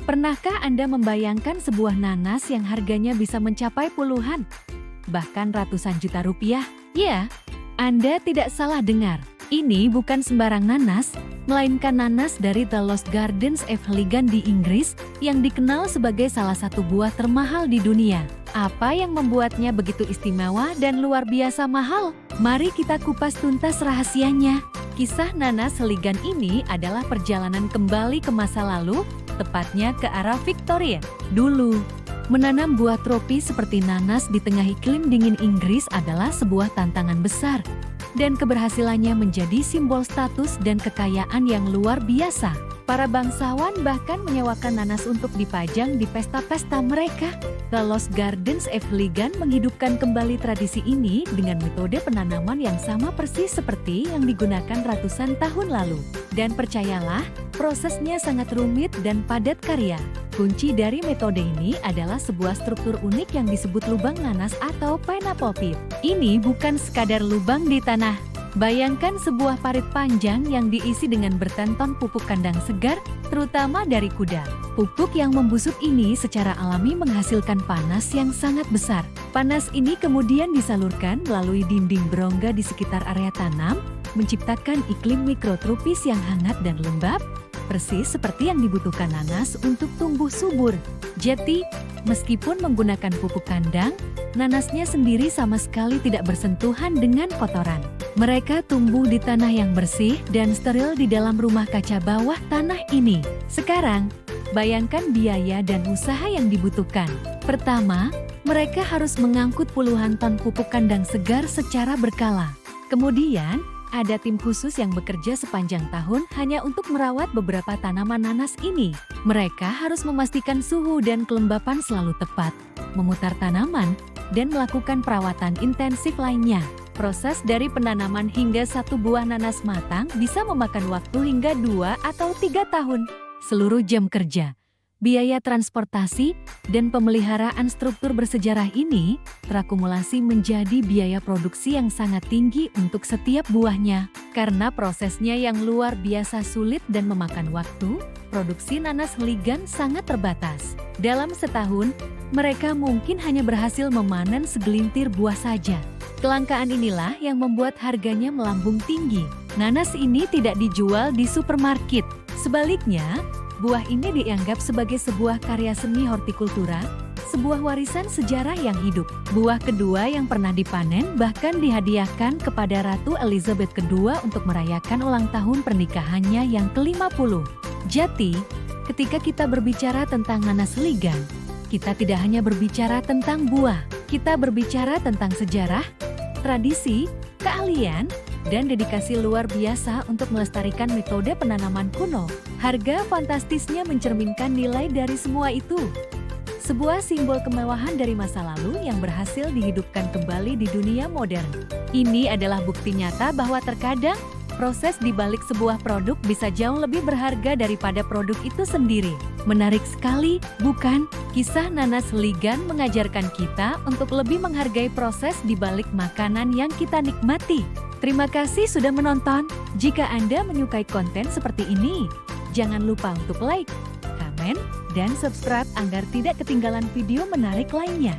Pernahkah Anda membayangkan sebuah nanas yang harganya bisa mencapai puluhan, bahkan ratusan juta rupiah? Ya, Anda tidak salah dengar. Ini bukan sembarang nanas, melainkan nanas dari The Lost Gardens Eveligan di Inggris yang dikenal sebagai salah satu buah termahal di dunia. Apa yang membuatnya begitu istimewa dan luar biasa mahal? Mari kita kupas tuntas rahasianya. Kisah nanas Heligan ini adalah perjalanan kembali ke masa lalu, tepatnya ke era Victoria. Dulu, menanam buah tropis seperti nanas di tengah iklim dingin Inggris adalah sebuah tantangan besar, dan keberhasilannya menjadi simbol status dan kekayaan yang luar biasa. Para bangsawan bahkan menyewakan nanas untuk dipajang di pesta-pesta mereka. The Lost Gardens Eveligan menghidupkan kembali tradisi ini dengan metode penanaman yang sama persis seperti yang digunakan ratusan tahun lalu. Dan percayalah, prosesnya sangat rumit dan padat karya. Kunci dari metode ini adalah sebuah struktur unik yang disebut lubang nanas atau pineapple pit. Ini bukan sekadar lubang di tanah. Bayangkan sebuah parit panjang yang diisi dengan bertonton pupuk kandang segar, terutama dari kuda. Pupuk yang membusuk ini secara alami menghasilkan panas yang sangat besar. Panas ini kemudian disalurkan melalui dinding berongga di sekitar area tanam, menciptakan iklim mikrotropis yang hangat dan lembab, persis seperti yang dibutuhkan nanas untuk tumbuh subur. Jadi, meskipun menggunakan pupuk kandang, nanasnya sendiri sama sekali tidak bersentuhan dengan kotoran. Mereka tumbuh di tanah yang bersih dan steril di dalam rumah kaca bawah tanah ini. Sekarang, bayangkan biaya dan usaha yang dibutuhkan. Pertama, mereka harus mengangkut puluhan ton pupuk kandang segar secara berkala. Kemudian, ada tim khusus yang bekerja sepanjang tahun hanya untuk merawat beberapa tanaman nanas ini. Mereka harus memastikan suhu dan kelembapan selalu tepat, memutar tanaman, dan melakukan perawatan intensif lainnya. Proses dari penanaman hingga satu buah nanas matang bisa memakan waktu hingga 2 atau 3 tahun. Seluruh jam kerja, biaya transportasi, dan pemeliharaan struktur bersejarah ini terakumulasi menjadi biaya produksi yang sangat tinggi untuk setiap buahnya. Karena prosesnya yang luar biasa sulit dan memakan waktu, produksi nanas Heligan sangat terbatas. Dalam setahun, mereka mungkin hanya berhasil memanen segelintir buah saja. Kelangkaan inilah yang membuat harganya melambung tinggi. Nanas ini tidak dijual di supermarket. Sebaliknya, buah ini dianggap sebagai sebuah karya seni hortikultura, sebuah warisan sejarah yang hidup. Buah kedua yang pernah dipanen bahkan dihadiahkan kepada Ratu Elizabeth II untuk merayakan ulang tahun pernikahannya yang ke-50. Jadi, ketika kita berbicara tentang nanas Heligan, kita tidak hanya berbicara tentang buah, kita berbicara tentang sejarah, tradisi, keahlian, dan dedikasi luar biasa untuk melestarikan metode penanaman kuno. Harga fantastisnya mencerminkan nilai dari semua itu. Sebuah simbol kemewahan dari masa lalu yang berhasil dihidupkan kembali di dunia modern. Ini adalah bukti nyata bahwa terkadang proses di balik sebuah produk bisa jauh lebih berharga daripada produk itu sendiri. Menarik sekali, bukan? Kisah nanas Heligan mengajarkan kita untuk lebih menghargai proses di balik makanan yang kita nikmati. Terima kasih sudah menonton. Jika Anda menyukai konten seperti ini, jangan lupa untuk like, komen, dan subscribe agar tidak ketinggalan video menarik lainnya.